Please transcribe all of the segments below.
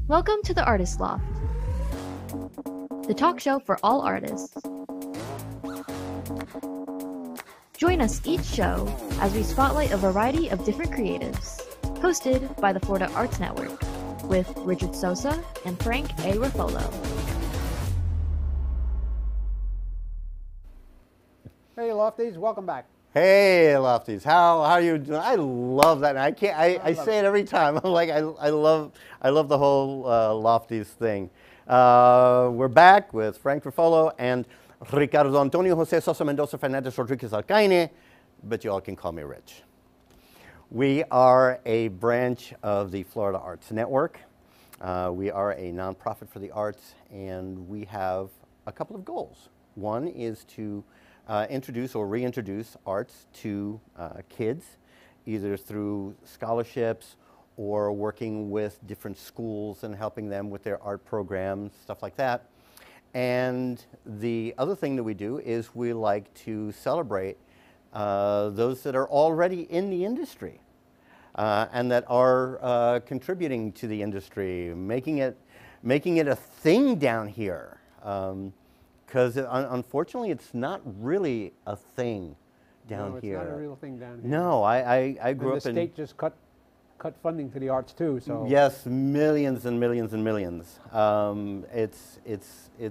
Welcome to the Artist Loft, the talk show for all artists. Join us each show as we spotlight a variety of different creatives, hosted by the Florida Arts Network, with Richard Sosa and Frank A. Ruffolo. Hey Lofties, welcome back. Hey Lofties, how are you doing? I love that. I say it every time. I'm like I love the whole Lofties thing. We're back with Frank Ruffolo and Ricardo Antonio Jose Sosa Mendoza Fernandez Rodriguez Alcaine, but you all can call me Rich. We are a branch of the Florida Arts Network. We are a nonprofit for the arts, and we have a couple of goals. One is to introduce or reintroduce arts to kids, either through scholarships or working with different schools and helping them with their art programs, stuff like that. And the other thing that we do is we like to celebrate those that are already in the industry and that are contributing to the industry, making it a thing down here. Because unfortunately, it's not really a thing down here. No, it's not a real thing down here. No, I grew up in... the state just cut funding to the arts too, so... Yes, millions and millions and millions. It's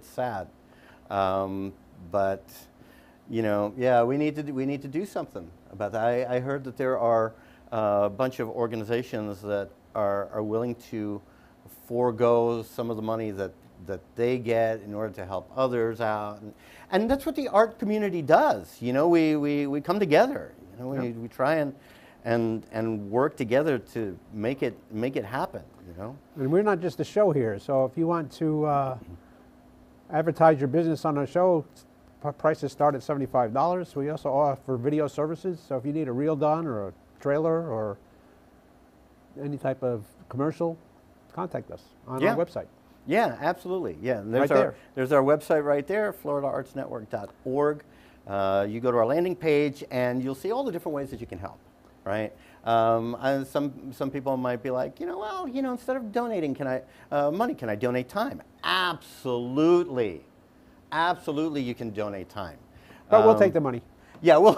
sad. But, you know, yeah, we need to do something about that. I heard that there are a bunch of organizations that are willing to forego some of the money that they get in order to help others out, and that's what the art community does. You know, we come together. You know, we try and work together to make it happen. You know, and we're not just a show here. So if you want to advertise your business on our show, prices start at $75. We also offer video services. So if you need a reel done or a trailer or any type of commercial, contact us on our website. Yeah, absolutely. Yeah, there's our website right there, floridaartsnetwork.org. You go to our landing page, and you'll see all the different ways that you can help. Right? And some people might be like, well, instead of donating, money? Can I donate time? Absolutely, absolutely, you can donate time. But we'll take the money. Yeah, we'll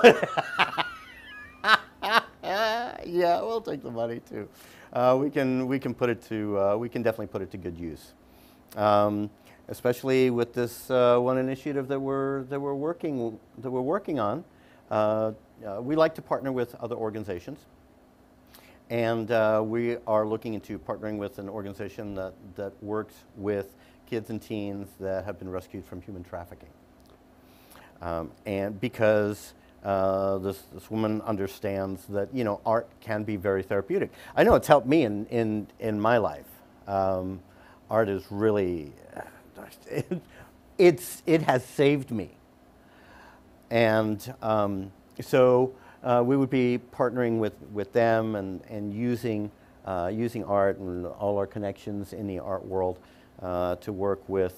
take the money too. We can put it to we can definitely put it to good use. Especially with this one initiative that we're working on. We like to partner with other organizations, and we are looking into partnering with an organization that works with kids and teens that have been rescued from human trafficking. And because this woman understands that art can be very therapeutic. I know it's helped me in my life. Art is really, it has saved me. And so we would be partnering with them and using art and all our connections in the art world to work with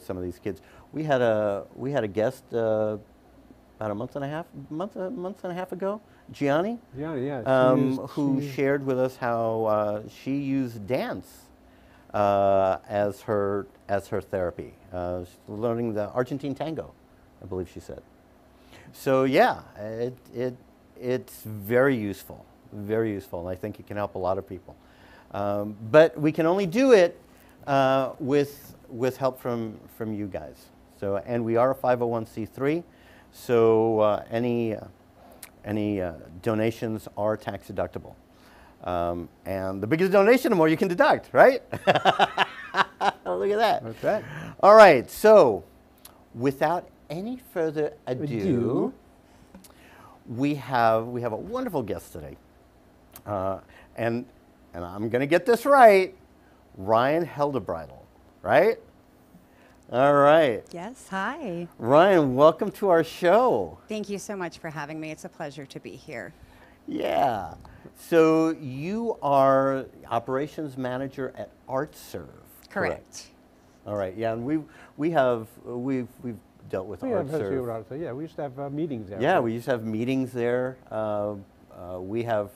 some of these kids. We had a guest about a month and a half ago, Gianni. Gianni, yeah. Who shared with us how she used dance as her therapy, learning the Argentine tango, I believe she said. So yeah, it's very useful, and I think it can help a lot of people. But we can only do it with help from you guys. So, and we are a 501c3, so any donations are tax deductible. And the bigger the donation, the more you can deduct, right? Look at that. That's right. All right, so without any further ado, we have a wonderful guest today. And I'm going to get this right, Rion Heldibridle, right? All right. Yes, hi. Rion, welcome to our show. Thank you so much for having me. It's a pleasure to be here. Yeah. So you are operations manager at ArtServe. Correct. All right. Yeah, and we've dealt with ArtServe. Yeah, we used to have meetings there. Yeah, we used to have meetings there. We have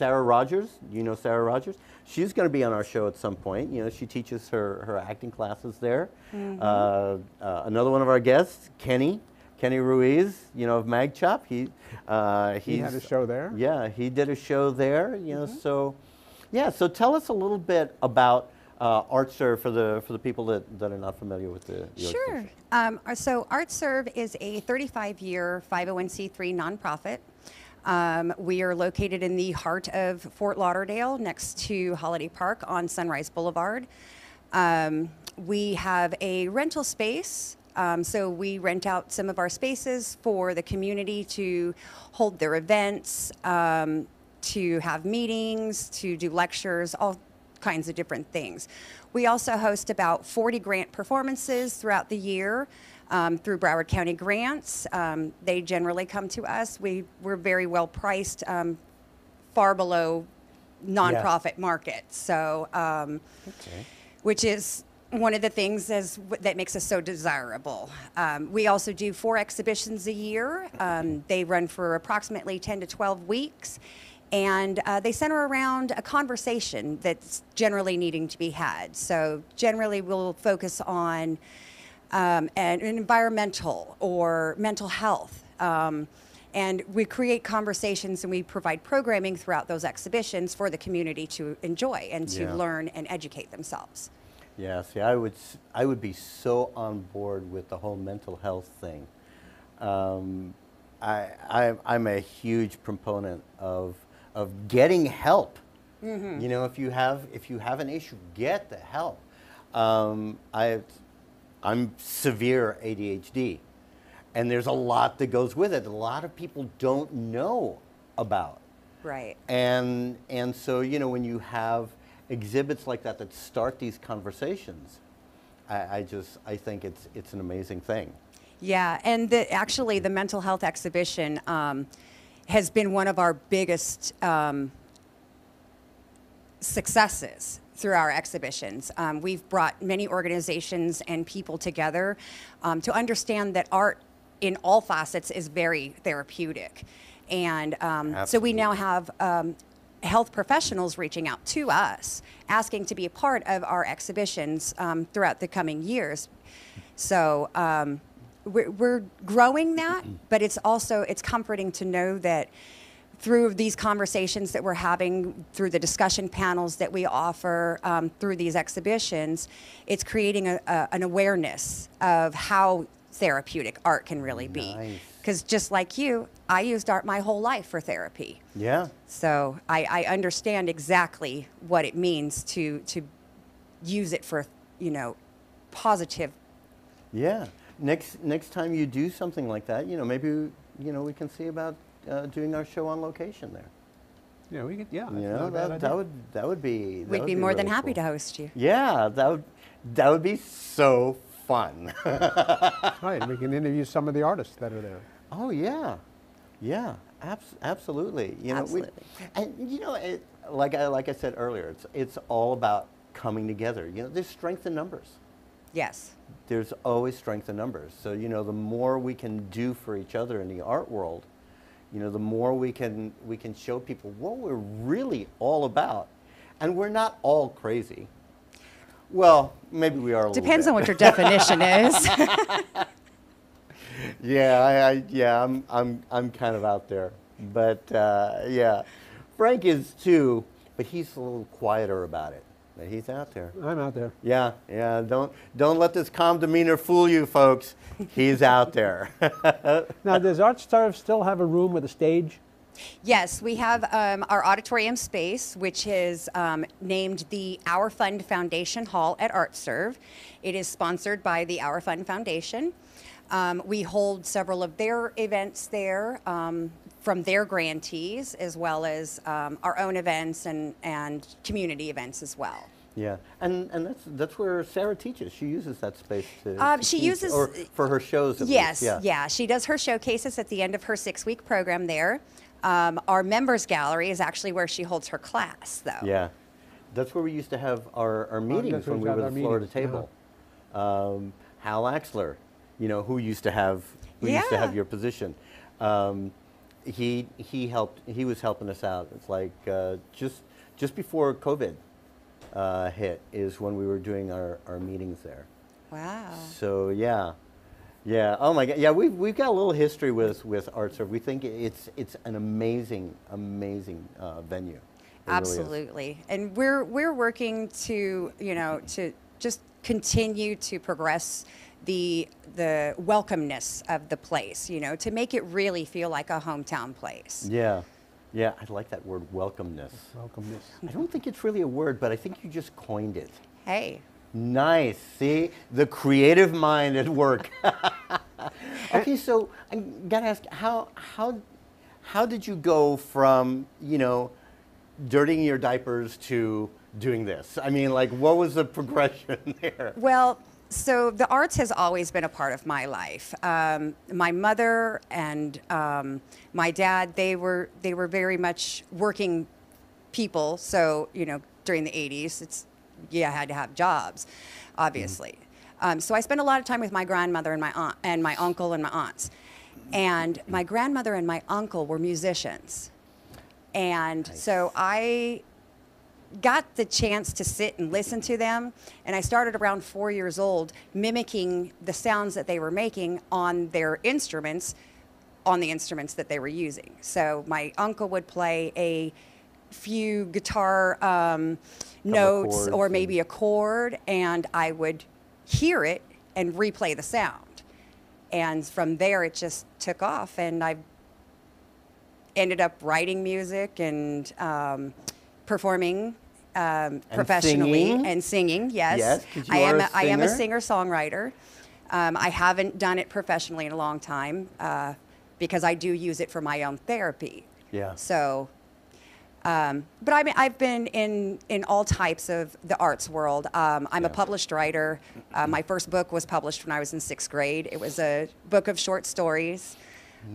Sarah Rogers. You know Sarah Rogers? She's going to be on our show at some point. You know, she teaches her acting classes there. Another one of our guests, Kenny Ruiz, you know, of Mag Chop. He had a show there? Yeah, he did a show there, you know, so, yeah, so tell us a little bit about ArtServe for the people that are not familiar with the Sure. So ArtServe is a 35-year 501c3 nonprofit. We are located in the heart of Fort Lauderdale, next to Holiday Park on Sunrise Boulevard. We have a rental space. So we rent out some of our spaces for the community to hold their events, to have meetings, to do lectures, all kinds of different things. We also host about 40 grant performances throughout the year through Broward County grants. They generally come to us. We're very well priced, far below nonprofit market. So, which is one of the things that makes us so desirable. We also do 4 exhibitions a year. They run for approximately 10 to 12 weeks. And they center around a conversation that's generally needing to be had. So generally we'll focus on an environmental or mental health. And we create conversations and we provide programming throughout those exhibitions for the community to enjoy and to learn and educate themselves. Yeah, see, I would be so on board with the whole mental health thing. I'm a huge proponent of getting help. You know, if you have an issue, get the help. I'm severe ADHD, and there's a lot that goes with it. A lot of people don't know about. Right. And so, you know, when you have exhibits like that start these conversations, I think it's an amazing thing. Yeah, and actually the mental health exhibition has been one of our biggest successes through our exhibitions. We've brought many organizations and people together to understand that art in all facets is very therapeutic. And so we now have health professionals reaching out to us, asking to be a part of our exhibitions throughout the coming years. So we're growing that, but it's comforting to know that through these conversations that we're having, through the discussion panels that we offer through these exhibitions, it's creating an awareness of how therapeutic art can really be. Because just like you, I used art my whole life for therapy. Yeah. So I understand exactly what it means to use it for, you know, positive. Yeah. Next time you do something like that, you know, maybe, you know, we can see about doing our show on location there. Yeah, we could. Yeah, you know, that would be. We'd be more than happy to host you. Yeah, that would be so fun. Right, we can interview some of the artists that are there. Oh yeah, yeah, absolutely. You know, absolutely. And you know, like I said earlier, it's all about coming together. You know, there's strength in numbers. Yes. There's always strength in numbers. So, you know, the more we can do for each other in the art world, you know, the more we can show people what we're really all about. And we're not all crazy. Well, maybe we are a little Depends bit. on what your definition is. Yeah, I'm kind of out there. But yeah, Frank is too, but he's a little quieter about it. But he's out there. I'm out there. Yeah. Don't let this calm demeanor fool you, folks. He's out there. Now, does ArtServe still have a room with a stage? Yes, we have our auditorium space, which is named the Our Fund Foundation Hall at ArtServe. It is sponsored by the Our Fund Foundation. We hold several of their events there from their grantees, as well as our own events and community events as well. Yeah, and that's where Sarah teaches. She uses that space to she teach, uses or for her shows. At yes, least. Yeah, she does her showcases at the end of her 6-week program there. Our members gallery is actually where she holds her class, though. Yeah, that's where we used to have our meetings when we were at the Florida table. Hal Axler, you know, who used to have your position. he helped. He was helping us out. It's like just before COVID hit is when we were doing our meetings there. Wow. So yeah. Yeah. Oh my God. Yeah. We've got a little history with ArtServe. We think it's an amazing venue. It Absolutely. Really is. And we're working to to just continue to progress the welcomeness of the place. To make it really feel like a hometown place. Yeah. Yeah. I like that word, welcomeness. Welcomeness. I don't think it's really a word, but I think you just coined it. Hey. Nice. See, the creative mind at work. Okay, so I gotta ask, how did you go from dirtying your diapers to doing this? I mean, like, what was the progression there? Well, so the arts has always been a part of my life. My mother and my dad, they were very much working people. So during the 80s, you had to have jobs, obviously. So I spent a lot of time with my grandmother and my aunt and my uncle and my aunts. And my grandmother and my uncle were musicians. And Nice. so I got the chance to sit and listen to them. And I started around 4 years old, mimicking the sounds that they were making on their instruments, on the instruments that they were using. So my uncle would play a few guitar notes or maybe a chord, and I would hear it and replay the sound. And from there, it just took off, and I ended up writing music and performing professionally singing? and singing. Yes, Yes, 'cause you I am. are a I am a singer? singer-songwriter. I haven't done it professionally in a long time because I do use it for my own therapy. Yeah. So. But I've been in all types of the arts world. I'm Yeah. a published writer. My first book was published when I was in 6th grade. It was a book of short stories.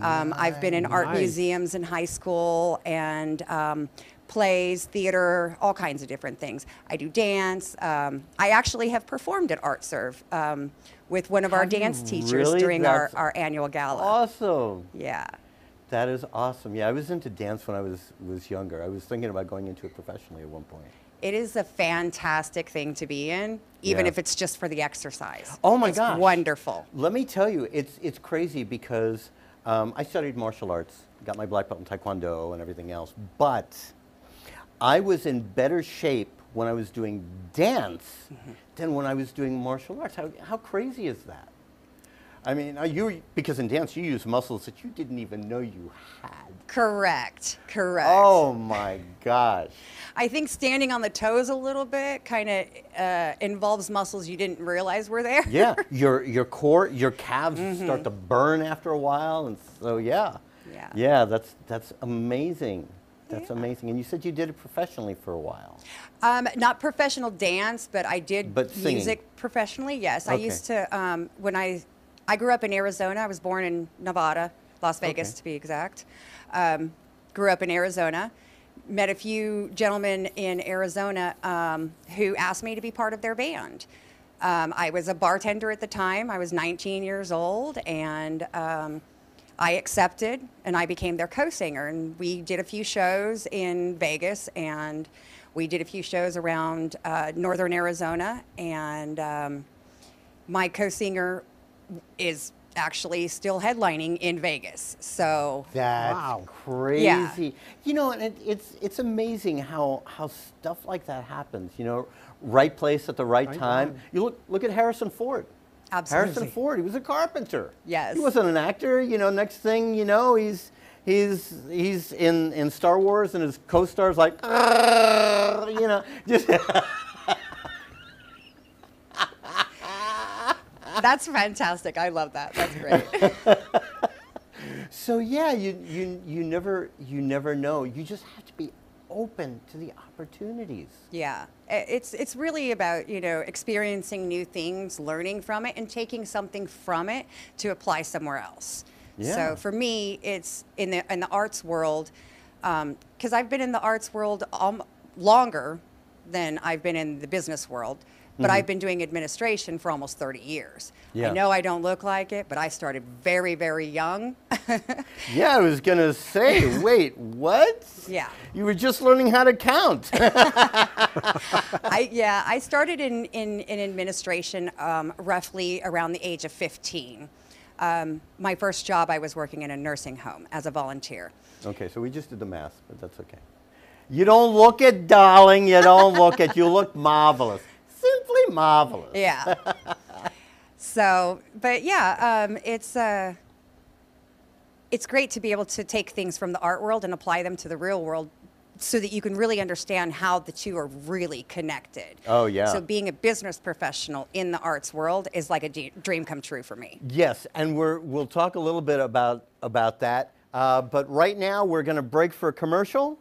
I've been in art Nice. museums in high school and plays, theater, all kinds of different things. I do dance. I actually have performed at ArtServe with one of our Have you dance teachers really? during That's our annual gala. Awesome. Yeah. That is awesome. Yeah, I was into dance when I was younger. I was thinking about going into it professionally at one point. It is a fantastic thing to be in, even Yeah. if it's just for the exercise. Oh my It's gosh. wonderful. Let me tell you, it's crazy because I studied martial arts, got my black belt in Taekwondo and everything else, but I was in better shape when I was doing dance than when I was doing martial arts. How crazy is that? I mean, because in dance you use muscles that you didn't even know you had. Correct. Oh my gosh. I think standing on the toes a little bit kind of involves muscles you didn't realize were there. Yeah, your core, your calves start to burn after a while, and so yeah. Yeah. Yeah, that's amazing. That's Yeah. amazing. And you said you did it professionally for a while. Not professional dance, but I did But singing. music professionally. Yes, I Okay. used to when I grew up in Arizona. I was born in Nevada, Las Vegas Okay. to be exact. Grew up in Arizona. Met a few gentlemen in Arizona who asked me to be part of their band. I was a bartender at the time. I was 19 years old, and I accepted, and I became their co-singer. And we did a few shows in Vegas, and we did a few shows around northern Arizona. And my co-singer is actually still headlining in Vegas. So That's Wow. crazy. Yeah. You know, and it's amazing how stuff like that happens. You know, right place at the right Right time. time. You look at Harrison Ford. Absolutely. Harrison Ford, he was a carpenter. Yes. He wasn't an actor. You know, next thing you know, he's in Star Wars, and his co-star's like, you know, just. that's fantastic. I love that. That's great. So yeah, you never know. You just have to be open to the opportunities. Yeah, it's really about experiencing new things, learning from it, and taking something from it to apply somewhere else. Yeah. So for me, it's in the arts world, because I've been in the arts world longer than I've been in the business world. but I've been doing administration for almost 30 years. Yeah. I know I don't look like it, but I started very, very young. Yeah, I was going to say, wait, what? Yeah. You were just learning how to count. I started in administration roughly around the age of 15. My first job, I was working in a nursing home as a volunteer. Okay, so we just did the math, but that's okay. You don't look it, darling. You don't look it. You look marvelous. Simply marvelous. Yeah. So, but yeah, it's great to be able to take things from the art world and apply them to the real world so that you can really understand how the two are really connected. Oh, yeah. So being a business professional in the arts world is like a dream come true for me. Yes, and we'll talk a little bit about that. But right now, we're going to break for a commercial.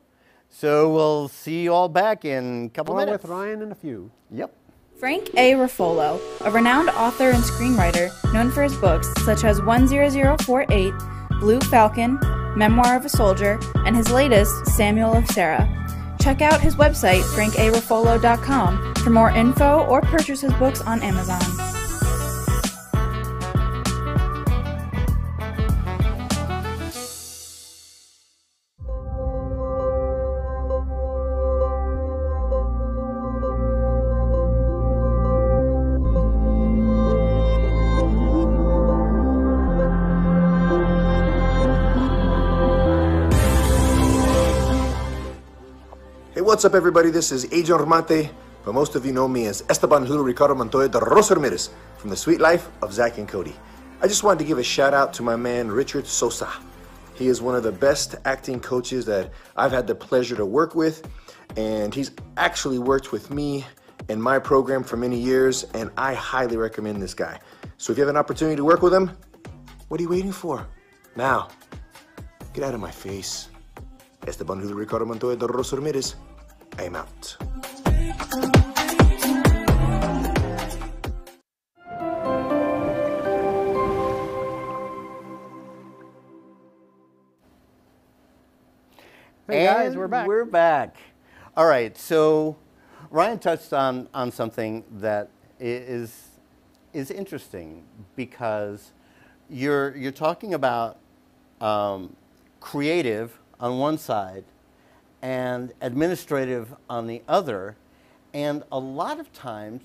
So we'll see you all back in a couple More minutes. with Ryan in a few. Yep. Frank A. Ruffolo, a renowned author and screenwriter known for his books such as 10048, Blue Falcon, Memoir of a Soldier, and his latest, Samuel of Sarah. Check out his website, frankaruffolo.com, for more info or purchase his books on Amazon. What's up, everybody? This is Adrian Romante, but most of you know me as Esteban Julio Ricardo Montoya de Rosa Ramirez from The Sweet Life of Zach and Cody. I just wanted to give a shout out to my man Richard Sosa. He is one of the best acting coaches that I've had the pleasure to work with, and he's actually worked with me in my program for many years, and I highly recommend this guy. So if you have an opportunity to work with him, what are you waiting for? Now, get out of my face. Esteban Julio Ricardo Montoya de Rosa Ramirez. I'm out. Hey guys, we're back. We're back. All right, so Ryan touched on something that is interesting because you're talking about creative on one side and administrative on the other, and a lot of times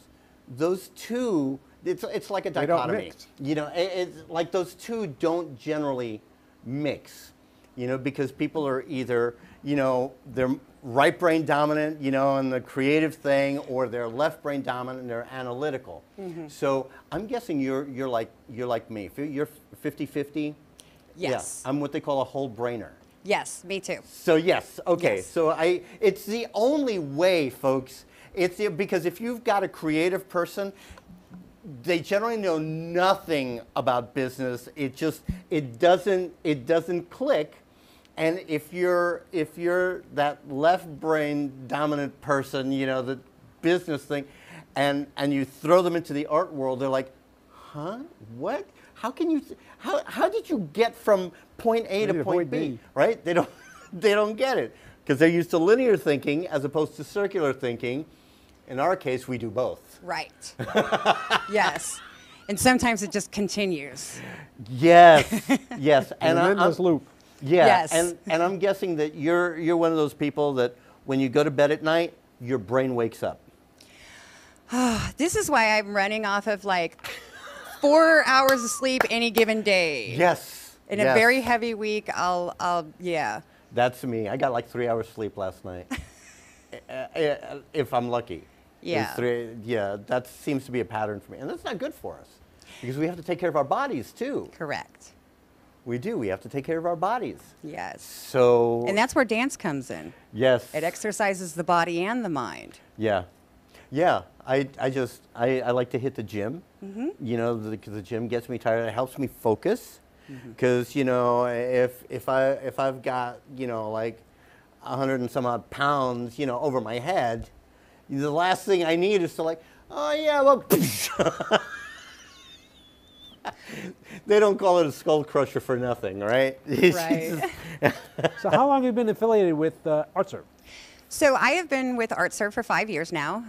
those two, it's like a They don't dichotomy. mix. You know, it's like those two don't generally mix, you know, because people are either, you know, they're right brain dominant, you know, in the creative thing, or they're left brain dominant and they're analytical. So I'm guessing you're like me. You're 50-50. Yes. Yeah, I'm what they call a whole brainer. Yes, me too. So yes, okay. Yes. So it's the only way, folks. Because if you've got a creative person, they generally know nothing about business. It doesn't click. And if you're that left brain dominant person, you know, the business thing, and you throw them into the art world, they're like, huh? What? How can you? How did you get from point A to point B? Right? They don't get it because they're used to linear thinking as opposed to circular thinking. In our case, we do both. Right. Yes. And sometimes it just continues. Yes. Yes. And an endless loop. Yeah. Yes. And I'm guessing that you're one of those people that when you go to bed at night, your brain wakes up. This is why I'm running off of like 4 hours of sleep any given day. Yes. In a very heavy week, yeah. That's me. I got like 3 hours sleep last night. If I'm lucky. Yeah. Yeah, that seems to be a pattern for me. And that's not good for us because we have to take care of our bodies too. Correct. We do. We have to take care of our bodies. Yes. So. And that's where dance comes in. Yes. It exercises the body and the mind. Yeah. Yeah. I like to hit the gym. You know, because the gym gets me tired. It helps me focus. Because, you know, if I've got, you know, like 100 and some odd pounds, you know, over my head, the last thing I need is to like, oh yeah, well, they don't call it a skull crusher for nothing, right? Right. So how long have you been affiliated with ArtServe? So I have been with ArtServe for 5 years now.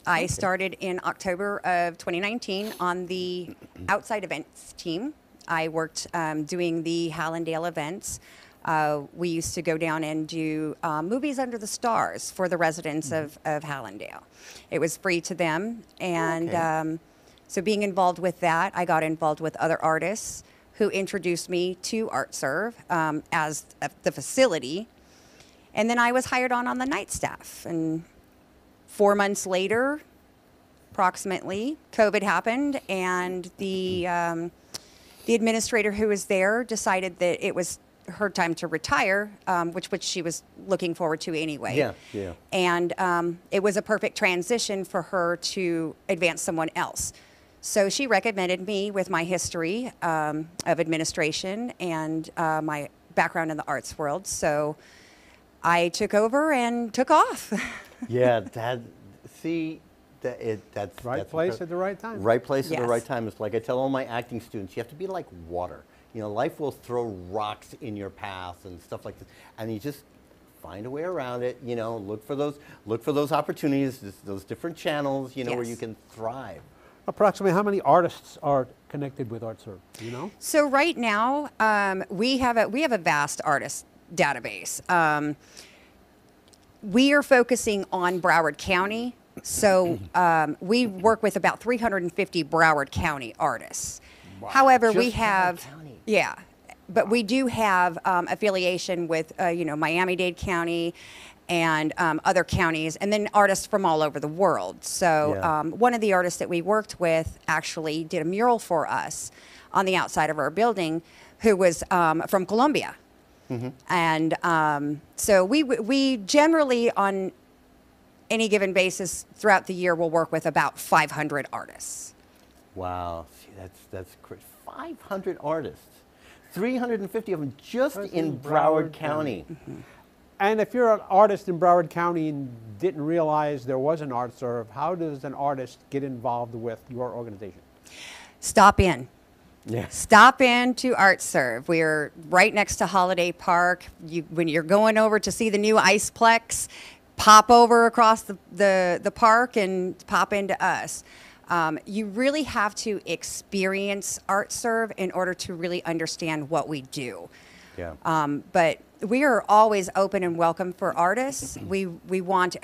I started in October of 2019 on the outside events team. I worked doing the Hallandale events. We used to go down and do movies under the stars for the residents of Hallandale. It was free to them. And so being involved with that, I got involved with other artists who introduced me to ArtServe as the facility. And then I was hired on the night staff. And 4 months later, approximately, COVID happened, and the administrator who was there decided that it was her time to retire, which she was looking forward to anyway. Yeah. And it was a perfect transition for her to advance someone else. So she recommended me with my history of administration and my background in the arts world. So I took over and took off. Yeah, that's Right place at the right time. Right place at the Yes. right time. It's like I tell all my acting students, you have to be like water. You know, life will throw rocks in your path and stuff like this, and you just find a way around it. You know, look for those opportunities, those different channels. You know, where Yes. you can thrive. Approximately how many artists are connected with ArtServe? Do you know? So right now, we have a vast artist database. We are focusing on Broward County. So we work with about 350 Broward County artists. Wow. However, Just we Broward have, County. yeah, but we do have affiliation with, Miami-Dade County and other counties, and then artists from all over the world. So Yeah. one of the artists that we worked with actually did a mural for us on the outside of our building, who was from Colombia. And so we generally, on any given basis throughout the year, will work with about 500 artists. Wow, see, that's great. 500 artists, 350 of them just in Broward County. And if you're an artist in Broward County and didn't realize there was an ArtServe, how does an artist get involved with your organization? Stop in. Yeah. Stop in to ArtServe. We're right next to Holiday Park. When you're going over to see the new Iceplex, pop over across the park and pop into us. You really have to experience ArtServe in order to really understand what we do. Yeah. But we are always open and welcome for artists. We want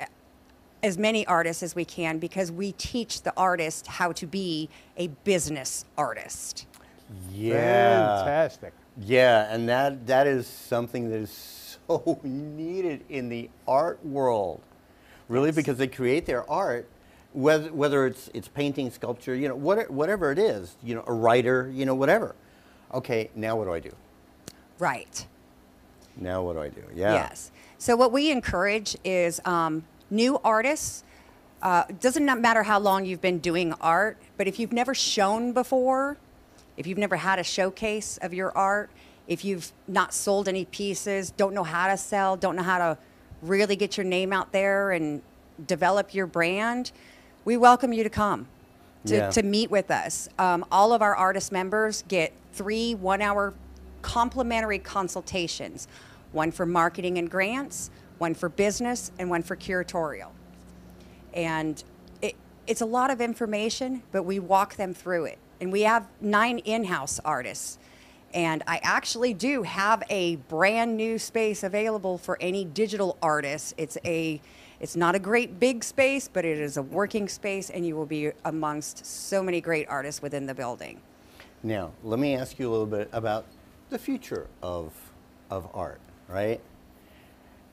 as many artists as we can because we teach the artist how to be a business artist. Yeah. Fantastic. Yeah, and that is something that is so needed in the art world, really, because they create their art, whether it's painting, sculpture, you know, whatever it is, you know, a writer, you know, whatever. Okay, now what do I do? Right. Now what do I do? Yeah. Yes. So what we encourage is new artists. Doesn't matter how long you've been doing art, but if you've never shown before, if you've never had a showcase of your art, if you've not sold any pieces, don't know how to sell, don't know how to really get your name out there and develop your brand, we welcome you to come to meet with us. All of our artist members get 3 one-hour complimentary consultations, one for marketing and grants, one for business, and one for curatorial. And it's a lot of information, but we walk them through it. And we have 9 in-house artists. And I actually do have a brand new space available for any digital artist. It's not a great big space, but it is a working space, and you will be amongst so many great artists within the building. Now, let me ask you a little bit about the future of art, right?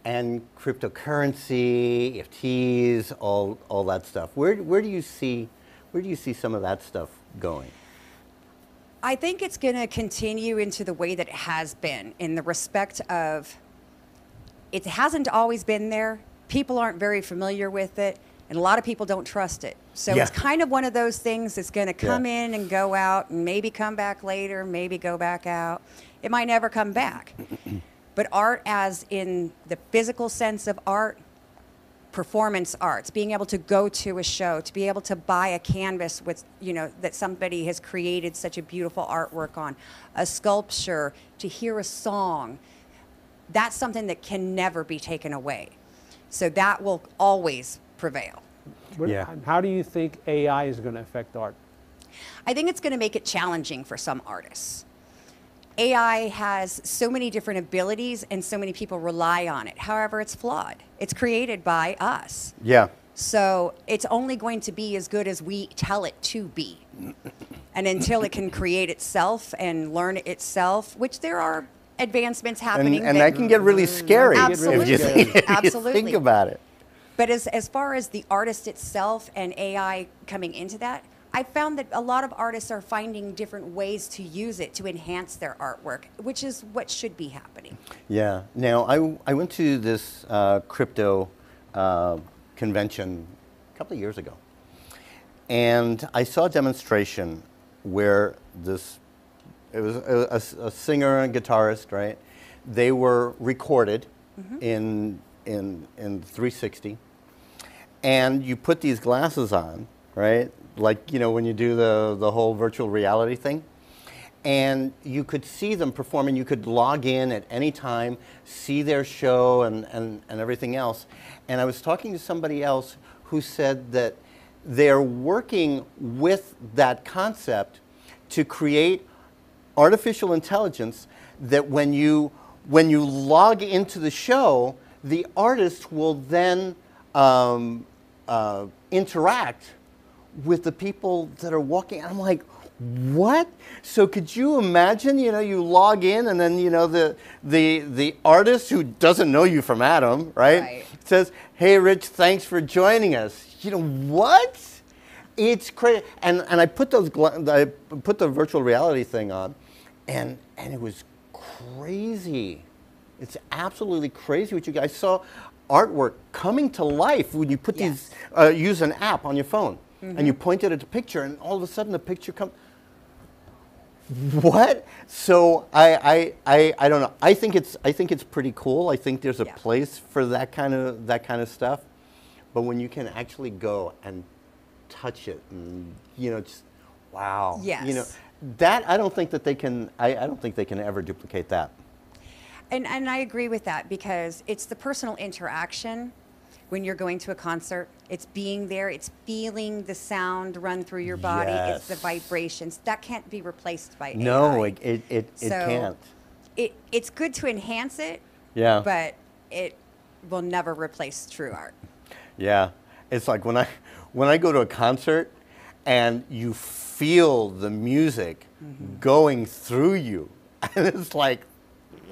And cryptocurrency, EFTs, all that stuff. Where do you see some of that stuff going? I think it's going to continue into the way that it has been, in the respect of it hasn't always been there. People aren't very familiar with it, and a lot of people don't trust it. So Yeah. it's kind of one of those things that's going to come in and go out, and maybe come back later, maybe go back out. It might never come back. But art, as in the physical sense of art, performance arts, being able to go to a show, to be able to buy a canvas with, that somebody has created such a beautiful artwork on, a sculpture, to hear a song, that's something that can never be taken away. So that will always prevail. Yeah. How do you think AI is going to affect art? I think it's going to make it challenging for some artists. AI has so many different abilities and so many people rely on it. However, it's flawed. It's created by us. Yeah. So it's only going to be as good as we tell it to be. And until it can create itself and learn itself, which there are advancements happening. And that can get really scary. Absolutely. If you Absolutely. think about it. But as far as the artist itself and AI coming into that, I found that a lot of artists are finding different ways to use it to enhance their artwork, which is what should be happening. Yeah. Now, I went to this crypto convention a couple of years ago, and I saw a demonstration where it was a singer and guitarist, right? They were recorded in 360, and you put these glasses on, right? Like, you know, when you do the whole virtual reality thing, and you could see them performing. You could log in at any time, see their show and everything else. And I was talking to somebody else who said that they're working with that concept to create artificial intelligence that when you log into the show, the artist will then interact with the people that are walking. I'm like, what? So could you imagine, you know, you log in and then, you know, the artist who doesn't know you from Adam, right? Says, hey, Rich, thanks for joining us. You know, what? It's crazy. And I put I put the virtual reality thing on, and it was crazy. It's absolutely crazy what you guys saw. Artwork coming to life when you put these, use an app on your phone. And you point it at the picture, and all of a sudden the picture comes. What? So I don't know. I think it's pretty cool. I think there's a place for that kind of stuff. But when you can actually go and touch it, and you know, just wow. Yes. You know, that I don't think that they can. I don't think they can ever duplicate that. And I agree with that, because it's the personal interaction. When you're going to a concert, it's being there, it's feeling the sound run through your body, it's the vibrations. That can't be replaced by AI. No, it can't. It's good to enhance it, but it will never replace true art. Yeah, it's like when I go to a concert and you feel the music going through you, and it's like,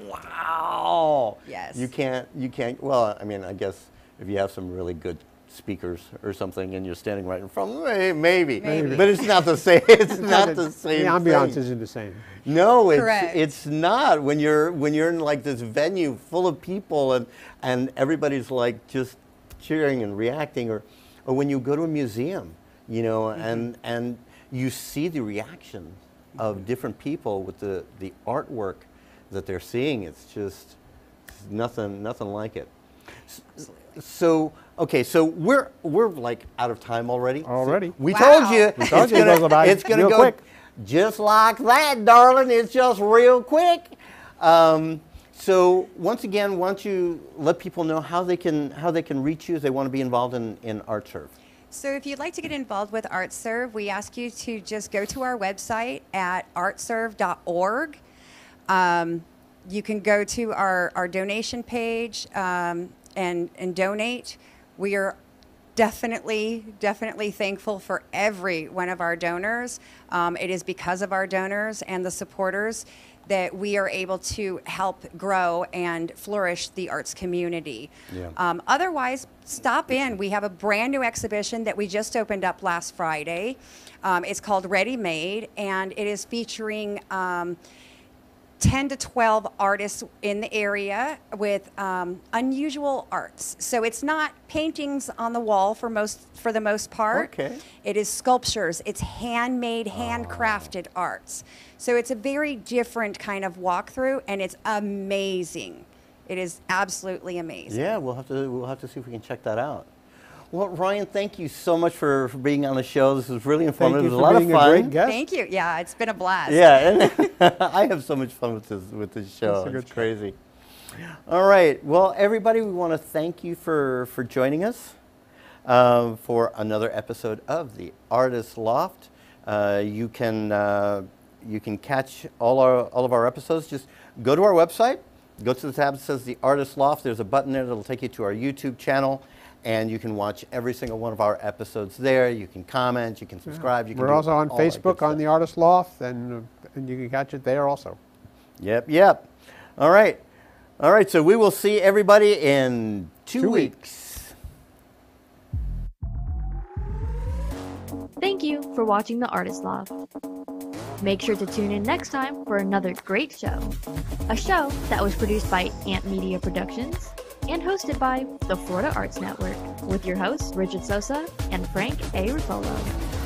wow. Yes. You can't, well, I mean, I guess if you have some really good speakers or something and you're standing right in front of them, maybe. But it's not the same. It's not the same. The ambiance thing. isn't the same. No, Correct. it's not. When you're in like this venue full of people and everybody's like just cheering and reacting, or when you go to a museum, you know, and you see the reaction of different people with the artwork that they're seeing. It's just nothing like it. Absolutely. So okay, so we're like out of time already. Already. We told you. We told you it's gonna go quick. Just like that, darling. It's just real quick. So once again, why don't you let people know how they can reach you if they want to be involved in ArtServe? So if you'd like to get involved with ArtServe, we ask you to just go to our website at artserve.org. You can go to our donation page and donate. We are definitely thankful for every one of our donors. It is because of our donors and the supporters that we are able to help grow and flourish the arts community. Yeah. Otherwise, stop in. We have a brand new exhibition that we just opened up last Friday. It's called Ready Made, and it is featuring 10 to 12 artists in the area with unusual arts. So it's not paintings on the wall for the most part. Okay. It is sculptures. It's handmade, handcrafted arts. So it's a very different kind of walkthrough, and it's amazing. It is absolutely amazing. Yeah, we'll have to see if we can check that out. Well, Rion, thank you so much for being on the show. This was really informative. It was a lot of fun. Great guest. Thank you. Yeah, it's been a blast. Yeah, and I have so much fun with this show. It's crazy. All right. Well, everybody, we want to thank you for joining us. for another episode of the Artist Loft. You can catch all of our episodes. Just go to our website, go to the tab that says the Artist Loft. There's a button there that'll take you to our YouTube channel, and you can watch every single one of our episodes there. You can comment, you can subscribe. You can We're also on Facebook on the Artist Loft, and you can catch it there also. Yep. All right. So we will see everybody in 2 weeks. Thank you for watching the Artist Loft. Make sure to tune in next time for another great show. A show that was produced by Ant Media Productions and hosted by the Florida Arts Network with your hosts Richard Sosa and Frank A. Ruffolo.